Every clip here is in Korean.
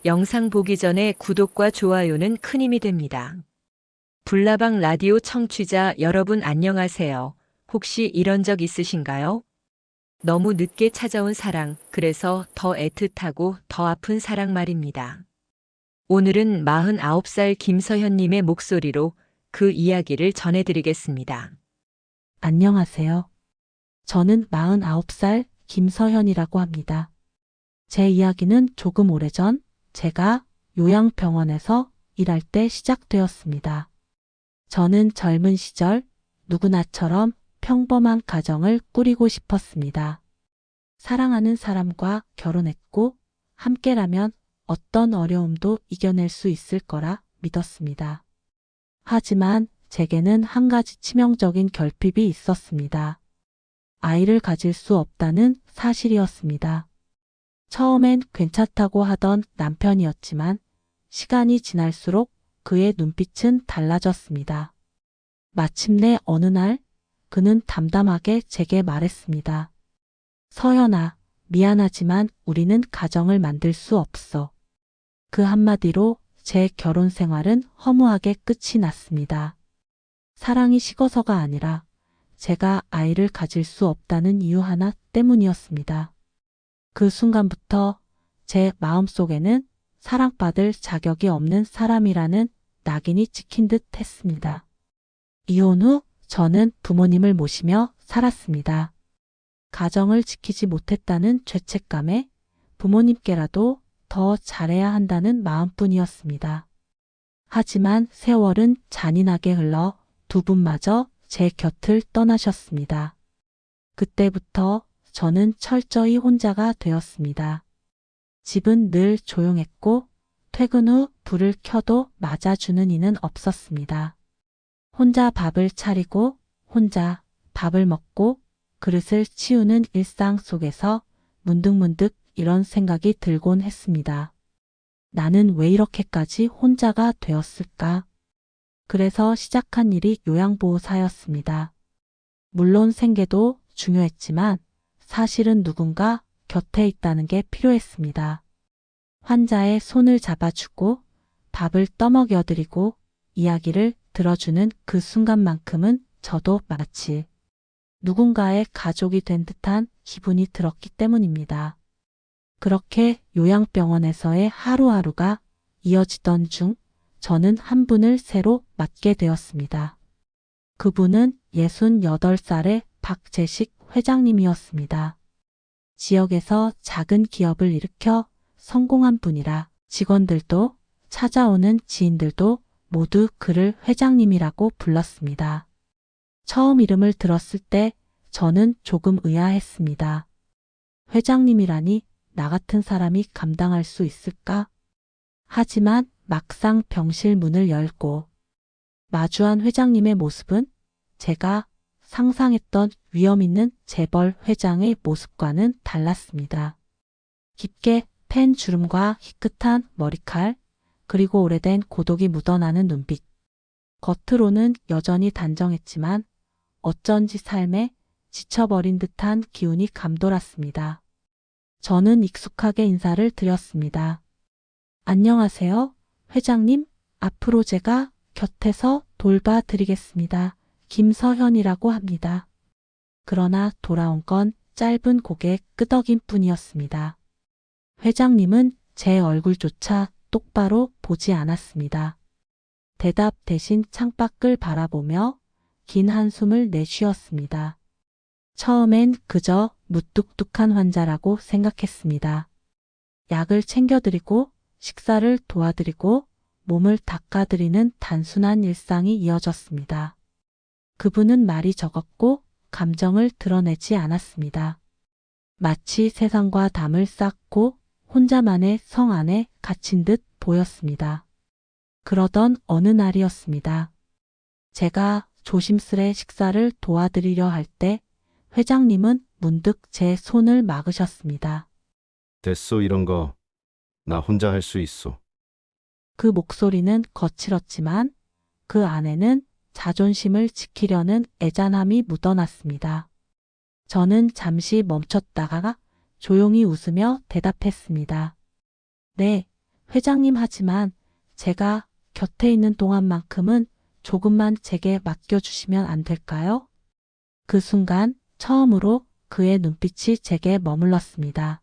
영상 보기 전에 구독과 좋아요는 큰 힘이 됩니다. 불나방 라디오 청취자 여러분 안녕하세요. 혹시 이런 적 있으신가요? 너무 늦게 찾아온 사랑, 그래서 더 애틋하고 더 아픈 사랑 말입니다. 오늘은 49살 김서현님의 목소리로 그 이야기를 전해드리겠습니다. 안녕하세요. 저는 49살 김서현이라고 합니다. 제 이야기는 조금 오래전 제가 요양병원에서 일할 때 시작되었습니다. 저는 젊은 시절 누구나처럼 평범한 가정을 꾸리고 싶었습니다. 사랑하는 사람과 결혼했고 함께라면 어떤 어려움도 이겨낼 수 있을 거라 믿었습니다. 하지만 제게는 한 가지 치명적인 결핍이 있었습니다. 아이를 가질 수 없다는 사실이었습니다. 처음엔 괜찮다고 하던 남편이었지만 시간이 지날수록 그의 눈빛은 달라졌습니다. 마침내 어느 날 그는 담담하게 제게 말했습니다. 서연아, 미안하지만 우리는 가정을 만들 수 없어. 그 한마디로 제 결혼 생활은 허무하게 끝이 났습니다. 사랑이 식어서가 아니라 제가 아이를 가질 수 없다는 이유 하나 때문이었습니다. 그 순간부터 제 마음속에는 사랑받을 자격이 없는 사람이라는 낙인이 찍힌 듯 했습니다. 이혼 후 저는 부모님을 모시며 살았습니다. 가정을 지키지 못했다는 죄책감에 부모님께라도 더 잘해야 한다는 마음뿐이었습니다. 하지만 세월은 잔인하게 흘러 두 분마저 제 곁을 떠나셨습니다. 그때부터 저는 철저히 혼자가 되었습니다. 집은 늘 조용했고 퇴근 후 불을 켜도 맞아주는 이는 없었습니다. 혼자 밥을 차리고 혼자 밥을 먹고 그릇을 치우는 일상 속에서 문득문득 이런 생각이 들곤 했습니다. 나는 왜 이렇게까지 혼자가 되었을까? 그래서 시작한 일이 요양보호사였습니다. 물론 생계도 중요했지만 사실은 누군가 곁에 있다는 게 필요했습니다. 환자의 손을 잡아주고 밥을 떠먹여드리고 이야기를 들어주는 그 순간만큼은 저도 마치 누군가의 가족이 된 듯한 기분이 들었기 때문입니다. 그렇게 요양병원에서의 하루하루가 이어지던 중 저는 한 분을 새로 맡게 되었습니다. 그분은 68살의 박재식 회장님이었습니다. 지역에서 작은 기업을 일으켜 성공한 분이라 직원들도 찾아오는 지인들도 모두 그를 회장님이라고 불렀습니다. 처음 이름을 들었을 때 저는 조금 의아했습니다. 회장님이라니 나 같은 사람이 감당할 수 있을까? 하지만 막상 병실 문을 열고 마주한 회장님의 모습은 제가 상상했던 위험 있는 재벌 회장의 모습과는 달랐습니다. 깊게 팬 주름과 희끗한 머리칼, 그리고 오래된 고독이 묻어나는 눈빛. 겉으로는 여전히 단정했지만 어쩐지 삶에 지쳐버린 듯한 기운이 감돌았습니다. 저는 익숙하게 인사를 드렸습니다. 안녕하세요, 회장님. 앞으로 제가 곁에서 돌봐드리겠습니다. 김서현이라고 합니다. 그러나 돌아온 건 짧은 고개 끄덕임 뿐이었습니다. 회장님은 제 얼굴조차 똑바로 보지 않았습니다. 대답 대신 창밖을 바라보며 긴 한숨을 내쉬었습니다. 처음엔 그저 무뚝뚝한 환자라고 생각했습니다. 약을 챙겨드리고 식사를 도와드리고 몸을 닦아드리는 단순한 일상이 이어졌습니다. 그분은 말이 적었고 감정을 드러내지 않았습니다. 마치 세상과 담을 쌓고 혼자만의 성 안에 갇힌 듯 보였습니다. 그러던 어느 날이었습니다. 제가 조심스레 식사를 도와드리려 할 때 회장님은 문득 제 손을 막으셨습니다. 됐어, 이런 거. 나 혼자 할 수 있어. 그 목소리는 거칠었지만 그 안에는 자존심을 지키려는 애잔함이 묻어났습니다. 저는 잠시 멈췄다가 조용히 웃으며 대답했습니다. 네, 회장님 하지만 제가 곁에 있는 동안만큼은 조금만 제게 맡겨주시면 안 될까요? 그 순간 처음으로 그의 눈빛이 제게 머물렀습니다.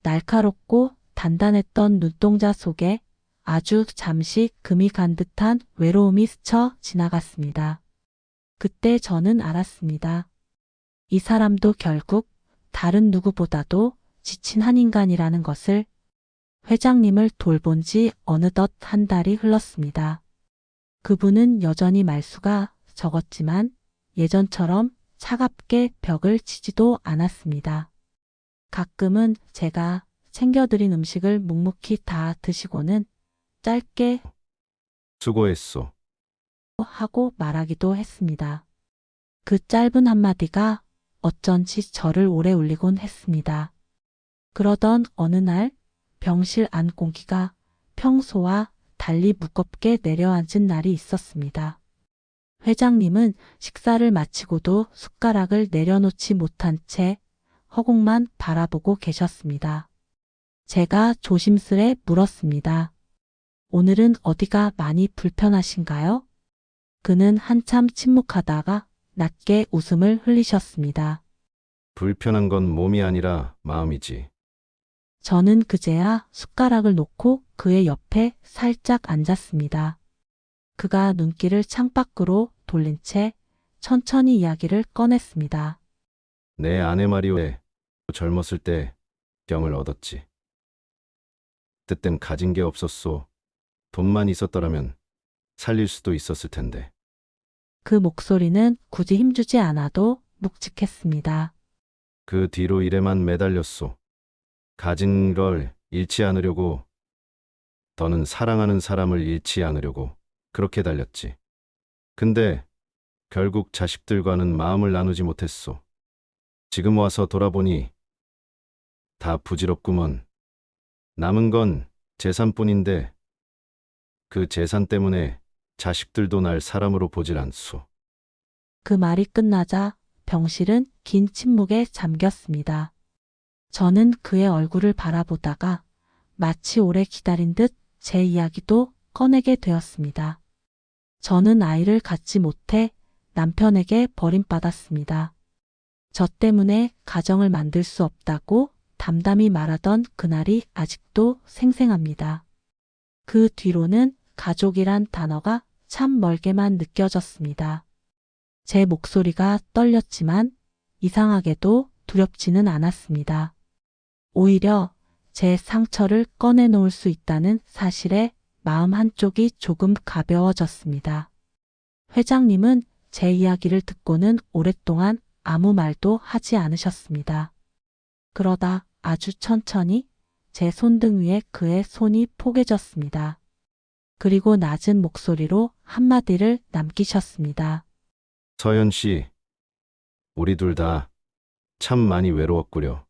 날카롭고 단단했던 눈동자 속에 아주 잠시 금이 간 듯한 외로움이 스쳐 지나갔습니다. 그때 저는 알았습니다. 이 사람도 결국 다른 누구보다도 지친 한 인간이라는 것을. 회장님을 돌본 지 어느덧 한 달이 흘렀습니다. 그분은 여전히 말수가 적었지만 예전처럼 차갑게 벽을 치지도 않았습니다. 가끔은 제가 챙겨드린 음식을 묵묵히 다 드시고는 짧게 수고했소. 하고 말하기도 했습니다. 그 짧은 한마디가 어쩐지 저를 오래 울리곤 했습니다. 그러던 어느 날 병실 안 공기가 평소와 달리 무겁게 내려앉은 날이 있었습니다. 회장님은 식사를 마치고도 숟가락을 내려놓지 못한 채 허공만 바라보고 계셨습니다. 제가 조심스레 물었습니다. 오늘은 어디가 많이 불편하신가요? 그는 한참 침묵하다가 낮게 웃음을 흘리셨습니다. 불편한 건 몸이 아니라 마음이지. 저는 그제야 숟가락을 놓고 그의 옆에 살짝 앉았습니다. 그가 눈길을 창밖으로 돌린 채 천천히 이야기를 꺼냈습니다. 내 아내 마리오에 젊었을 때 병을 얻었지. 그땐 가진 게 없었소. 돈만 있었더라면 살릴 수도 있었을 텐데. 그 목소리는 굳이 힘주지 않아도 묵직했습니다. 그 뒤로 일에만 매달렸소. 가진 걸 잃지 않으려고, 더는 사랑하는 사람을 잃지 않으려고 그렇게 달렸지. 근데 결국 자식들과는 마음을 나누지 못했소. 지금 와서 돌아보니 다 부질없구먼. 남은 건 재산뿐인데 그 재산 때문에 자식들도 날 사람으로 보질 않소. 그 말이 끝나자 병실은 긴 침묵에 잠겼습니다. 저는 그의 얼굴을 바라보다가 마치 오래 기다린 듯 제 이야기도 꺼내게 되었습니다. 저는 아이를 갖지 못해 남편에게 버림받았습니다. 저 때문에 가정을 만들 수 없다고 담담히 말하던 그날이 아직도 생생합니다. 그 뒤로는 가족이란 단어가 참 멀게만 느껴졌습니다. 제 목소리가 떨렸지만 이상하게도 두렵지는 않았습니다. 오히려 제 상처를 꺼내놓을 수 있다는 사실에 마음 한쪽이 조금 가벼워졌습니다. 회장님은 제 이야기를 듣고는 오랫동안 아무 말도 하지 않으셨습니다. 그러다 아주 천천히 제 손등 위에 그의 손이 포개졌습니다. 그리고 낮은 목소리로 한마디를 남기셨습니다. 서연 씨, 우리 둘 다 참 많이 외로웠구려.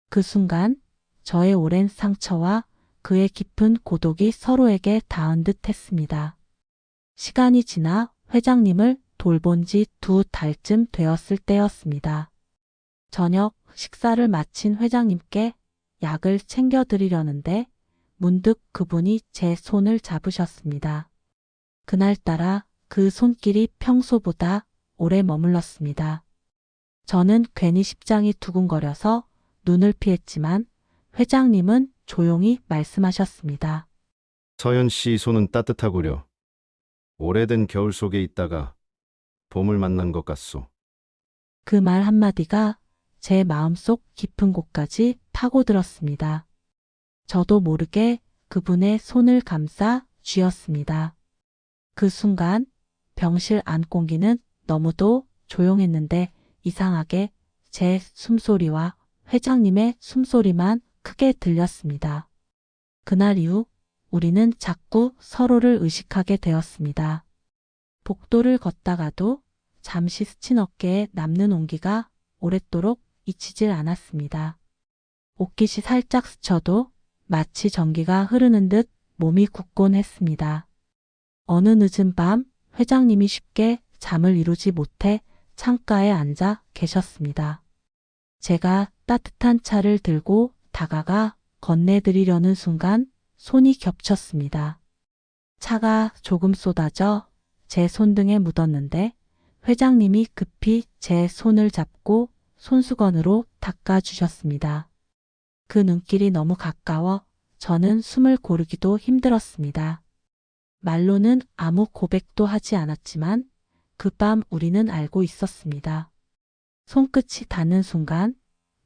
그 순간 저의 오랜 상처와 그의 깊은 고독이 서로에게 닿은 듯 했습니다. 시간이 지나 회장님을 돌본 지 2달쯤 되었을 때였습니다. 저녁 식사를 마친 회장님께 약을 챙겨드리려는데 문득 그분이 제 손을 잡으셨습니다. 그날따라 그 손길이 평소보다 오래 머물렀습니다. 저는 괜히 심장이 두근거려서 눈을 피했지만 회장님은 조용히 말씀하셨습니다. 서연 씨 손은 따뜻하구려. 오래된 겨울 속에 있다가 봄을 만난 것 같소. 그 말 한마디가 제 마음속 깊은 곳까지 파고들었습니다. 저도 모르게 그분의 손을 감싸 쥐었습니다. 그 순간 병실 안 공기는 너무도 조용했는데 이상하게 제 숨소리와 회장님의 숨소리만 크게 들렸습니다. 그날 이후 우리는 자꾸 서로를 의식하게 되었습니다. 복도를 걷다가도 잠시 스친 어깨에 남는 온기가 오랫도록 잊히질 않았습니다. 옷깃이 살짝 스쳐도 마치 전기가 흐르는 듯 몸이 굳곤 했습니다. 어느 늦은 밤 회장님이 쉽게 잠을 이루지 못해 창가에 앉아 계셨습니다. 제가 따뜻한 차를 들고 다가가 건네드리려는 순간 손이 겹쳤습니다. 차가 조금 쏟아져 제 손등에 묻었는데 회장님이 급히 제 손을 잡고 손수건으로 닦아주셨습니다. 그 눈길이 너무 가까워 저는 숨을 고르기도 힘들었습니다. 말로는 아무 고백도 하지 않았지만 그 밤 우리는 알고 있었습니다. 손끝이 닿는 순간,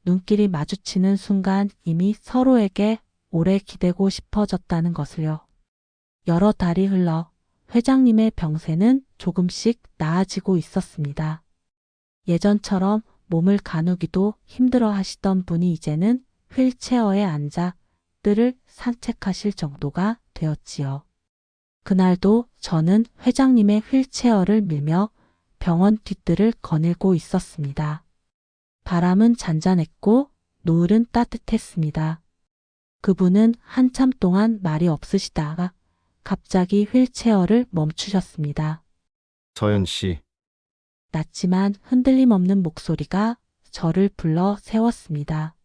눈길이 마주치는 순간 이미 서로에게 오래 기대고 싶어졌다는 것을요. 여러 달이 흘러 회장님의 병세는 조금씩 나아지고 있었습니다. 예전처럼 몸을 가누기도 힘들어 하시던 분이 이제는 휠체어에 앉아 뜰을 산책하실 정도가 되었지요. 그날도 저는 회장님의 휠체어를 밀며 병원 뒷뜰을 거닐고 있었습니다. 바람은 잔잔했고 노을은 따뜻했습니다. 그분은 한참 동안 말이 없으시다가 갑자기 휠체어를 멈추셨습니다. 서연 씨, 낮지만 흔들림 없는 목소리가 저를 불러 세웠습니다.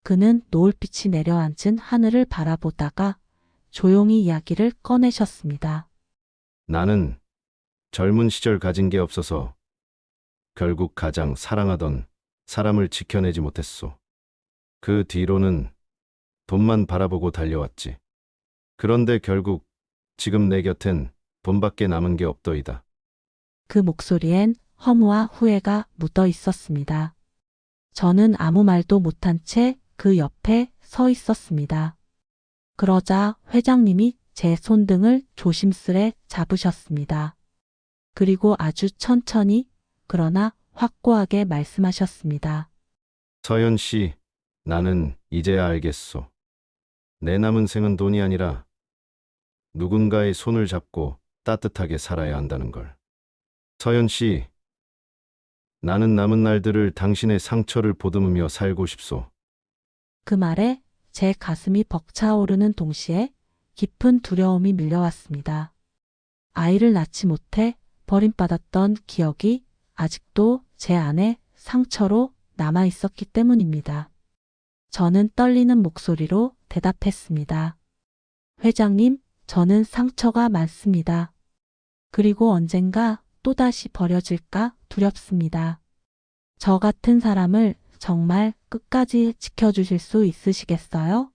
그는 노을빛이 내려앉은 하늘을 바라보다가 조용히 이야기를 꺼내셨습니다. 나는 젊은 시절 가진 게 없어서 결국 가장 사랑하던 사람을 지켜내지 못했소. 그 뒤로는 돈만 바라보고 달려왔지. 그런데 결국 지금 내 곁엔 돈밖에 남은 게 없더이다. 그 목소리엔 허무와 후회가 묻어 있었습니다. 저는 아무 말도 못한 채 그 옆에 서 있었습니다. 그러자 회장님이 제 손등을 조심스레 잡으셨습니다. 그리고 아주 천천히 그러나 확고하게 말씀하셨습니다. 서연 씨, 나는 이제야 알겠소. 내 남은 생은 돈이 아니라 누군가의 손을 잡고 따뜻하게 살아야 한다는 걸. 서연 씨, 나는 남은 날들을 당신의 상처를 보듬으며 살고 싶소. 그 말에 제 가슴이 벅차오르는 동시에 깊은 두려움이 밀려왔습니다. 아이를 낳지 못해 버림받았던 기억이 아직도 제 안에 상처로 남아 있었기 때문입니다. 저는 떨리는 목소리로 대답했습니다. 회장님, 저는 상처가 많습니다. 그리고 언젠가 또다시 버려질까 두렵습니다. 저 같은 사람을 정말 끝까지 지켜주실 수 있으시겠어요?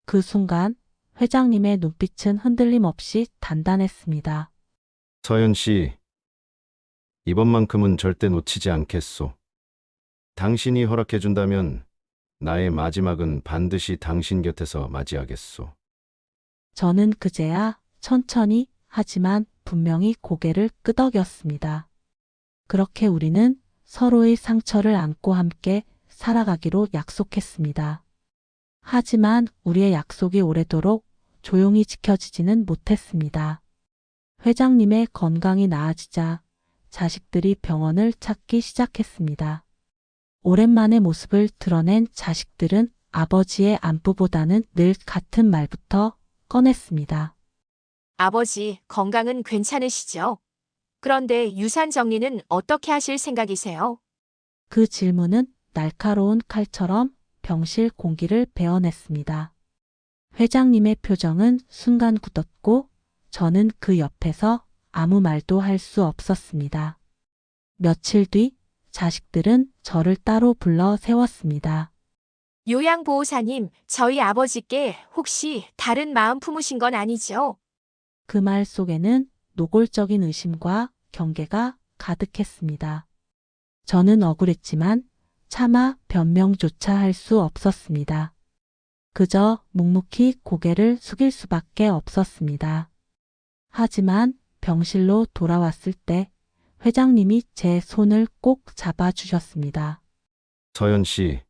그 순간 회장님의 눈빛은 흔들림 없이 단단했습니다. 서연 씨, 이번만큼은 절대 놓치지 않겠소. 당신이 허락해준다면 나의 마지막은 반드시 당신 곁에서 맞이하겠소. 저는 그제야 천천히 하지만 분명히 고개를 끄덕였습니다. 그렇게 우리는 서로의 상처를 안고 함께 살아가기로 약속했습니다. 하지만 우리의 약속이 오래도록 조용히 지켜지지는 못했습니다. 회장님의 건강이 나아지자 자식들이 병원을 찾기 시작했습니다. 오랜만에 모습을 드러낸 자식들은 아버지의 안부보다는 늘 같은 말부터 꺼냈습니다. 아버지, 건강은 괜찮으시죠? 그런데 유산 정리는 어떻게 하실 생각이세요? 그 질문은 날카로운 칼처럼 병실 공기를 베어냈습니다. 회장님의 표정은 순간 굳었고 저는 그 옆에서 아무 말도 할 수 없었습니다. 며칠 뒤 자식들은 저를 따로 불러 세웠습니다. 요양보호사님, 저희 아버지께 혹시 다른 마음 품으신 건 아니죠? 그 말 속에는 노골적인 의심과 경계가 가득했습니다. 저는 억울했지만 차마 변명조차 할 수 없었습니다. 그저 묵묵히 고개를 숙일 수밖에 없었습니다. 하지만 병실로 돌아왔을 때 회장님이 제 손을 꼭 잡아주셨습니다. 서연 씨,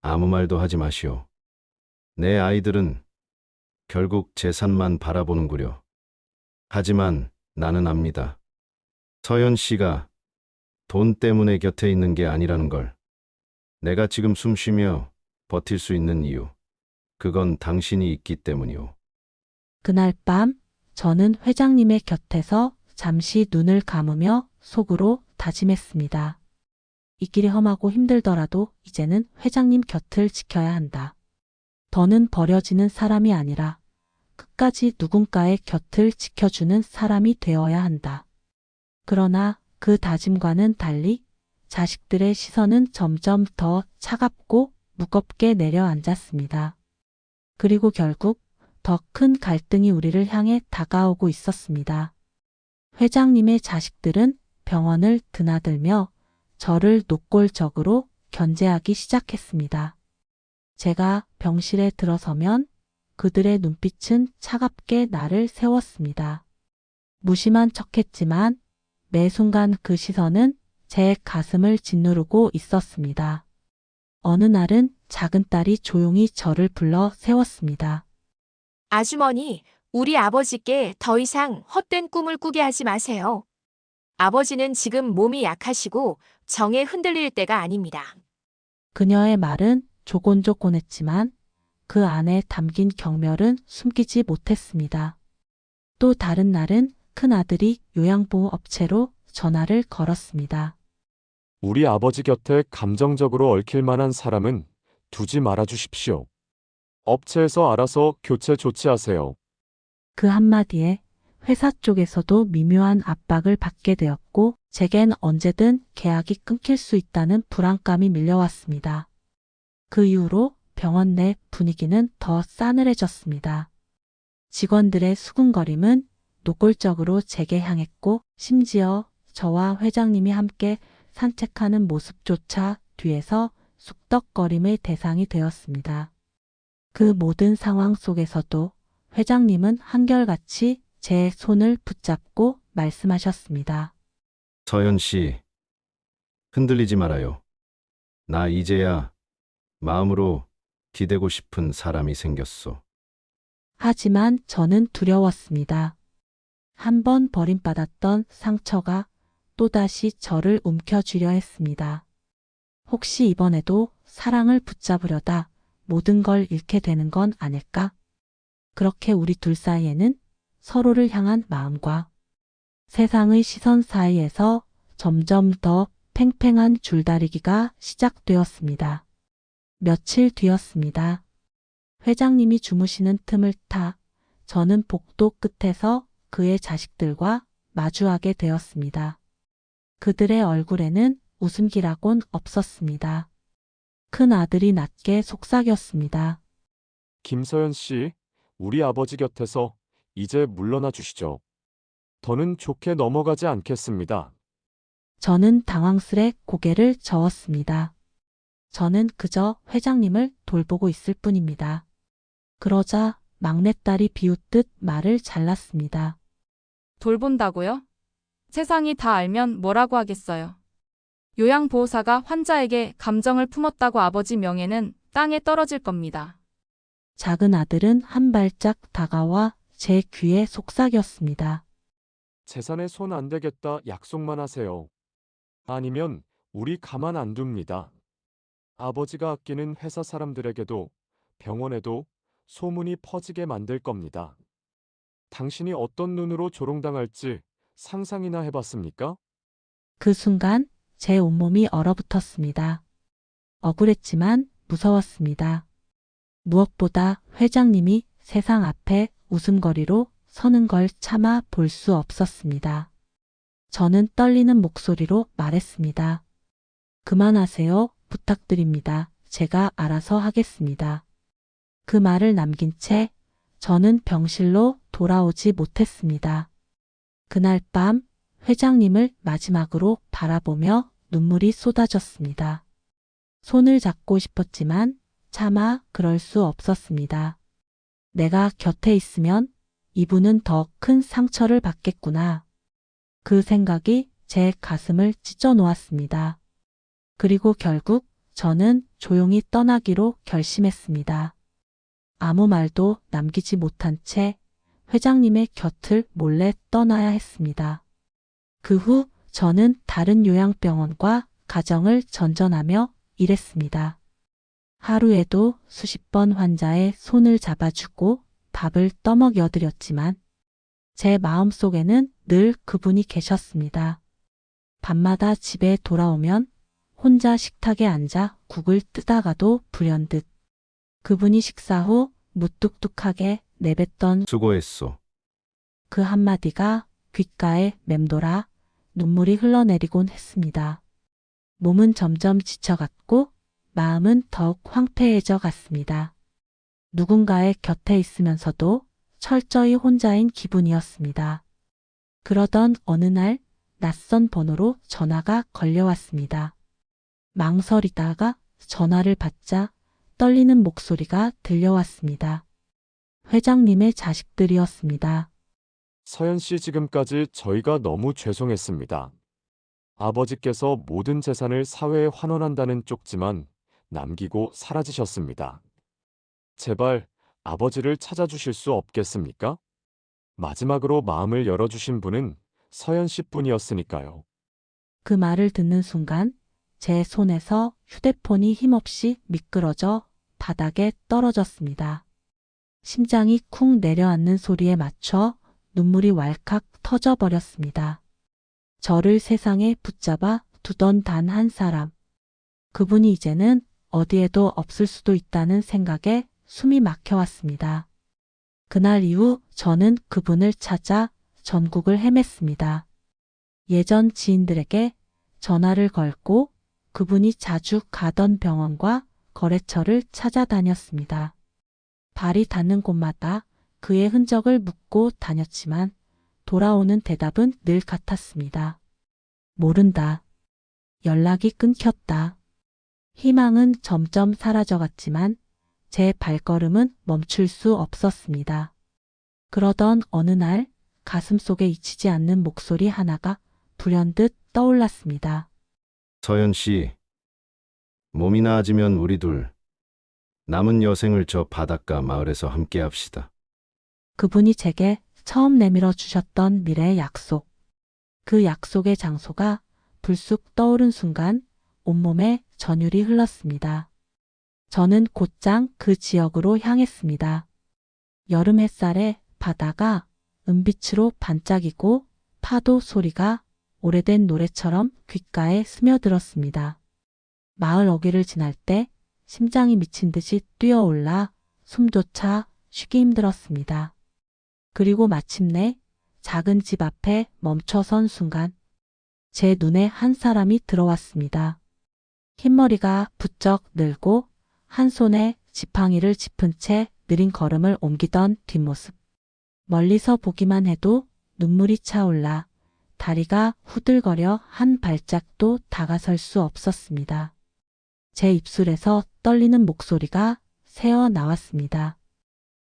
아무 말도 하지 마시오. 내 아이들은 결국 재산만 바라보는구려. 하지만 나는 압니다. 서연 씨가 돈 때문에 곁에 있는 게 아니라는 걸. 내가 지금 숨 쉬며 버틸 수 있는 이유. 그건 당신이 있기 때문이오. 그날 밤 저는 회장님의 곁에서 잠시 눈을 감으며 속으로 다짐했습니다. 이 길이 험하고 힘들더라도 이제는 회장님 곁을 지켜야 한다. 더는 버려지는 사람이 아니라 끝까지 누군가의 곁을 지켜주는 사람이 되어야 한다. 그러나 그 다짐과는 달리 자식들의 시선은 점점 더 차갑고 무겁게 내려앉았습니다. 그리고 결국 더 큰 갈등이 우리를 향해 다가오고 있었습니다. 회장님의 자식들은 병원을 드나들며 저를 노골적으로 견제하기 시작했습니다. 제가 병실에 들어서면 그들의 눈빛은 차갑게 나를 세웠습니다. 무심한 척했지만 매 순간 그 시선은 제 가슴을 짓누르고 있었습니다. 어느 날은 작은 딸이 조용히 저를 불러 세웠습니다. 아주머니, 우리 아버지께 더 이상 헛된 꿈을 꾸게 하지 마세요. 아버지는 지금 몸이 약하시고 정에 흔들릴 때가 아닙니다. 그녀의 말은 조곤조곤했지만 그 안에 담긴 경멸은 숨기지 못했습니다. 또 다른 날은 큰아들이 요양보호업체로 전화를 걸었습니다. 우리 아버지 곁에 감정적으로 얽힐 만한 사람은 두지 말아 주십시오. 업체에서 알아서 교체 조치하세요. 그 한마디에 회사 쪽에서도 미묘한 압박을 받게 되었고 제겐 언제든 계약이 끊길 수 있다는 불안감이 밀려왔습니다. 그 이후로 병원 내 분위기는 더 싸늘해졌습니다. 직원들의 수군거림은 노골적으로 제게 향했고 심지어 저와 회장님이 함께 산책하는 모습조차 뒤에서 쑥덕거림의 대상이 되었습니다. 그 모든 상황 속에서도 회장님은 한결같이 제 손을 붙잡고 말씀하셨습니다. 서연 씨, 흔들리지 말아요. 나 이제야 마음으로 기대고 싶은 사람이 생겼어. 하지만 저는 두려웠습니다. 한 번 버림받았던 상처가 또다시 저를 움켜쥐려 했습니다. 혹시 이번에도 사랑을 붙잡으려다 모든 걸 잃게 되는 건 아닐까? 그렇게 우리 둘 사이에는 서로를 향한 마음과 세상의 시선 사이에서 점점 더 팽팽한 줄다리기가 시작되었습니다. 며칠 뒤였습니다. 회장님이 주무시는 틈을 타 저는 복도 끝에서 그의 자식들과 마주하게 되었습니다. 그들의 얼굴에는 웃음기라곤 없었습니다. 큰 아들이 낮게 속삭였습니다. 김서연 씨, 우리 아버지 곁에서 이제 물러나 주시죠. 더는 좋게 넘어가지 않겠습니다. 저는 당황스레 고개를 저었습니다. 저는 그저 회장님을 돌보고 있을 뿐입니다. 그러자 막내딸이 비웃듯 말을 잘랐습니다. 돌본다고요? 세상이 다 알면 뭐라고 하겠어요. 요양보호사가 환자에게 감정을 품었다고 아버지 명예는 땅에 떨어질 겁니다. 작은 아들은 한 발짝 다가와 제 귀에 속삭였습니다. 재산에 손 안 대겠다 약속만 하세요. 아니면 우리 가만 안 둡니다. 아버지가 아끼는 회사 사람들에게도 병원에도 소문이 퍼지게 만들 겁니다. 당신이 어떤 눈으로 조롱당할지 상상이나 해봤습니까? 그 순간 제 온몸이 얼어붙었습니다. 억울했지만 무서웠습니다. 무엇보다 회장님이 세상 앞에 웃음거리로 서는 걸 참아 볼 수 없었습니다. 저는 떨리는 목소리로 말했습니다. 그만하세요. 부탁드립니다. 제가 알아서 하겠습니다. 그 말을 남긴 채 저는 병실로 돌아오지 못했습니다. 그날 밤 회장님을 마지막으로 바라보며 눈물이 쏟아졌습니다. 손을 잡고 싶었지만 차마 그럴 수 없었습니다. 내가 곁에 있으면 이분은 더 큰 상처를 받겠구나. 그 생각이 제 가슴을 찢어 놓았습니다. 그리고 결국 저는 조용히 떠나기로 결심했습니다. 아무 말도 남기지 못한 채 회장님의 곁을 몰래 떠나야 했습니다. 그 후 저는 다른 요양병원과 가정을 전전하며 일했습니다. 하루에도 수십 번 환자의 손을 잡아주고 밥을 떠먹여드렸지만 제 마음속에는 늘 그분이 계셨습니다. 밤마다 집에 돌아오면 혼자 식탁에 앉아 국을 뜨다가도 불현듯 그분이 식사 후 무뚝뚝하게 내뱉던 수고했소. 그 한마디가 귓가에 맴돌아 눈물이 흘러내리곤 했습니다. 몸은 점점 지쳐갔고 마음은 더욱 황폐해져 갔습니다. 누군가의 곁에 있으면서도 철저히 혼자인 기분이었습니다. 그러던 어느 날 낯선 번호로 전화가 걸려왔습니다. 망설이다가 전화를 받자 떨리는 목소리가 들려왔습니다. 회장님의 자식들이었습니다. 서연 씨 지금까지 저희가 너무 죄송했습니다. 아버지께서 모든 재산을 사회에 환원한다는 쪽지만 남기고 사라지셨습니다. 제발 아버지를 찾아주실 수 없겠습니까? 마지막으로 마음을 열어주신 분은 서연 씨뿐이었으니까요. 그 말을 듣는 순간 제 손에서 휴대폰이 힘없이 미끄러져 바닥에 떨어졌습니다. 심장이 쿵 내려앉는 소리에 맞춰 눈물이 왈칵 터져버렸습니다. 저를 세상에 붙잡아 두던 단 한 사람. 그분이 이제는 어디에도 없을 수도 있다는 생각에 숨이 막혀왔습니다. 그날 이후 저는 그분을 찾아 전국을 헤맸습니다. 예전 지인들에게 전화를 걸고 그분이 자주 가던 병원과 거래처를 찾아다녔습니다. 발이 닿는 곳마다 그의 흔적을 묻고 다녔지만 돌아오는 대답은 늘 같았습니다. 모른다. 연락이 끊겼다. 희망은 점점 사라져갔지만 제 발걸음은 멈출 수 없었습니다. 그러던 어느 날 가슴속에 잊히지 않는 목소리 하나가 불현듯 떠올랐습니다. 서연 씨, 몸이 나아지면 우리 둘 남은 여생을 저 바닷가 마을에서 함께 합시다. 그분이 제게 처음 내밀어 주셨던 미래의 약속. 그 약속의 장소가 불쑥 떠오른 순간 온몸에 전율이 흘렀습니다. 저는 곧장 그 지역으로 향했습니다. 여름 햇살에 바다가 은빛으로 반짝이고 파도 소리가 오래된 노래처럼 귓가에 스며들었습니다. 마을 어귀를 지날 때 심장이 미친 듯이 뛰어올라 숨조차 쉬기 힘들었습니다. 그리고 마침내 작은 집 앞에 멈춰선 순간 제 눈에 한 사람이 들어왔습니다. 흰머리가 부쩍 늘고 한 손에 지팡이를 짚은 채 느린 걸음을 옮기던 뒷모습. 멀리서 보기만 해도 눈물이 차올라 다리가 후들거려 한 발짝도 다가설 수 없었습니다. 제 입술에서 떨리는 목소리가 새어 나왔습니다.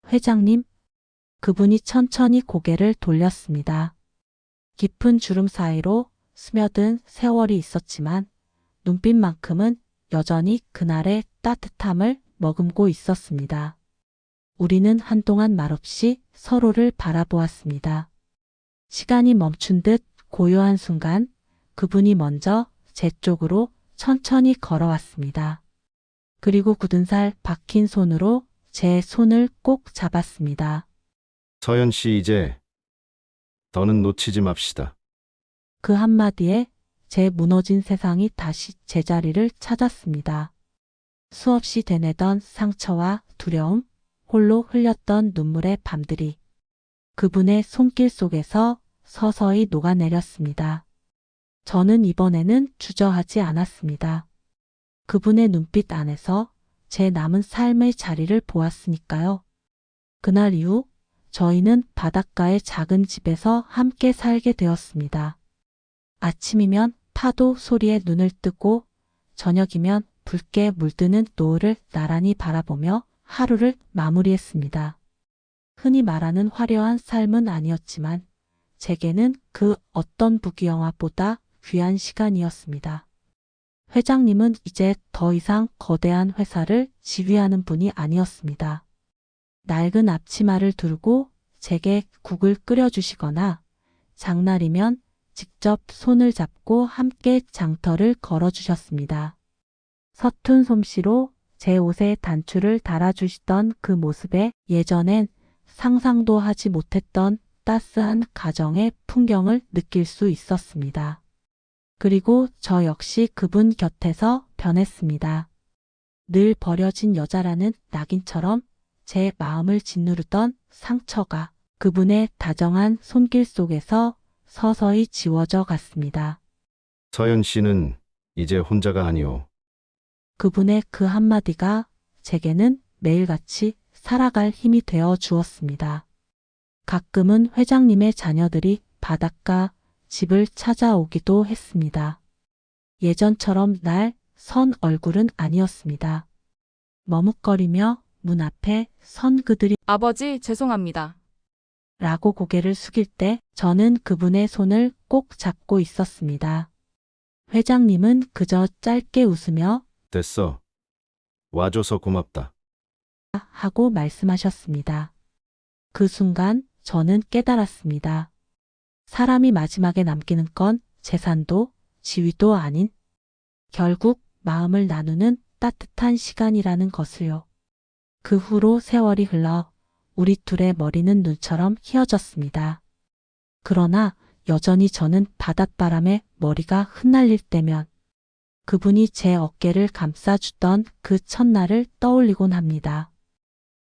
회장님, 그분이 천천히 고개를 돌렸습니다. 깊은 주름 사이로 스며든 세월이 있었지만 눈빛만큼은 여전히 그날의 따뜻함을 머금고 있었습니다. 우리는 한동안 말없이 서로를 바라보았습니다. 시간이 멈춘 듯 고요한 순간 그분이 먼저 제 쪽으로 천천히 걸어왔습니다. 그리고 굳은 살 박힌 손으로 제 손을 꼭 잡았습니다. 서연 씨, 이제 더는 놓치지 맙시다. 그 한마디에 제 무너진 세상이 다시 제자리를 찾았습니다. 수없이 되뇌던 상처와 두려움, 홀로 흘렸던 눈물의 밤들이 그분의 손길 속에서 서서히 녹아내렸습니다. 저는 이번에는 주저하지 않았습니다. 그분의 눈빛 안에서 제 남은 삶의 자리를 보았으니까요. 그날 이후 저희는 바닷가의 작은 집에서 함께 살게 되었습니다. 아침이면 파도 소리에 눈을 뜨고 저녁이면 붉게 물드는 노을을 나란히 바라보며 하루를 마무리했습니다. 흔히 말하는 화려한 삶은 아니었지만 제게는 그 어떤 부귀영화보다 귀한 시간이었습니다. 회장님은 이제 더 이상 거대한 회사를 지휘하는 분이 아니었습니다. 낡은 앞치마를 두르고 제게 국을 끓여주시거나 장날이면 직접 손을 잡고 함께 장터를 걸어주셨습니다. 서툰 솜씨로 제 옷에 단추를 달아주시던 그 모습에 예전엔 상상도 하지 못했던 따스한 가정의 풍경을 느낄 수 있었습니다. 그리고 저 역시 그분 곁에서 변했습니다. 늘 버려진 여자라는 낙인처럼 제 마음을 짓누르던 상처가 그분의 다정한 손길 속에서 서서히 지워져 갔습니다. 서연 씨는 이제 혼자가 아니오. 그분의 그 한마디가 제게는 매일같이 살아갈 힘이 되어 주었습니다. 가끔은 회장님의 자녀들이 바닷가 집을 찾아오기도 했습니다. 예전처럼 날 선 얼굴은 아니었습니다. 머뭇거리며 문 앞에 선 그들이 아버지, 죄송합니다. 라고 고개를 숙일 때 저는 그분의 손을 꼭 잡고 있었습니다. 회장님은 그저 짧게 웃으며 됐어. 와줘서 고맙다. 하고 말씀하셨습니다. 그 순간 저는 깨달았습니다. 사람이 마지막에 남기는 건 재산도 지위도 아닌 결국 마음을 나누는 따뜻한 시간이라는 것을요. 그 후로 세월이 흘러 우리 둘의 머리는 눈처럼 휘어졌습니다. 그러나 여전히 저는 바닷바람에 머리가 흩날릴 때면 그분이 제 어깨를 감싸주던 그 첫날을 떠올리곤 합니다.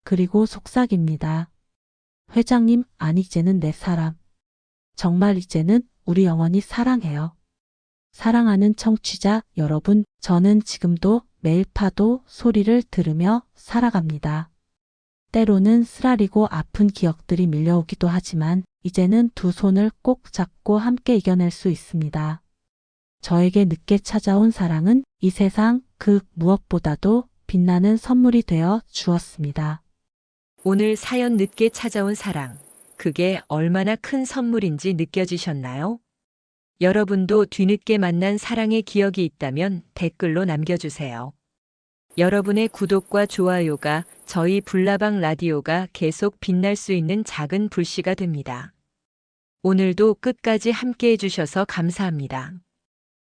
그리고 속삭입니다. 회장님, 아니 이제는 내 사람. 정말 이제는 우리 영원히 사랑해요. 사랑하는 청취자 여러분, 저는 지금도 매일 파도 소리를 들으며 살아갑니다. 때로는 쓰라리고 아픈 기억들이 밀려오기도 하지만 이제는 두 손을 꼭 잡고 함께 이겨낼 수 있습니다. 저에게 늦게 찾아온 사랑은 이 세상 그 무엇보다도 빛나는 선물이 되어 주었습니다. 오늘 사연 늦게 찾아온 사랑. 그게 얼마나 큰 선물인지 느껴지셨나요? 여러분도 뒤늦게 만난 사랑의 기억이 있다면 댓글로 남겨주세요. 여러분의 구독과 좋아요가 저희 불나방 라디오가 계속 빛날 수 있는 작은 불씨가 됩니다. 오늘도 끝까지 함께 해주셔서 감사합니다.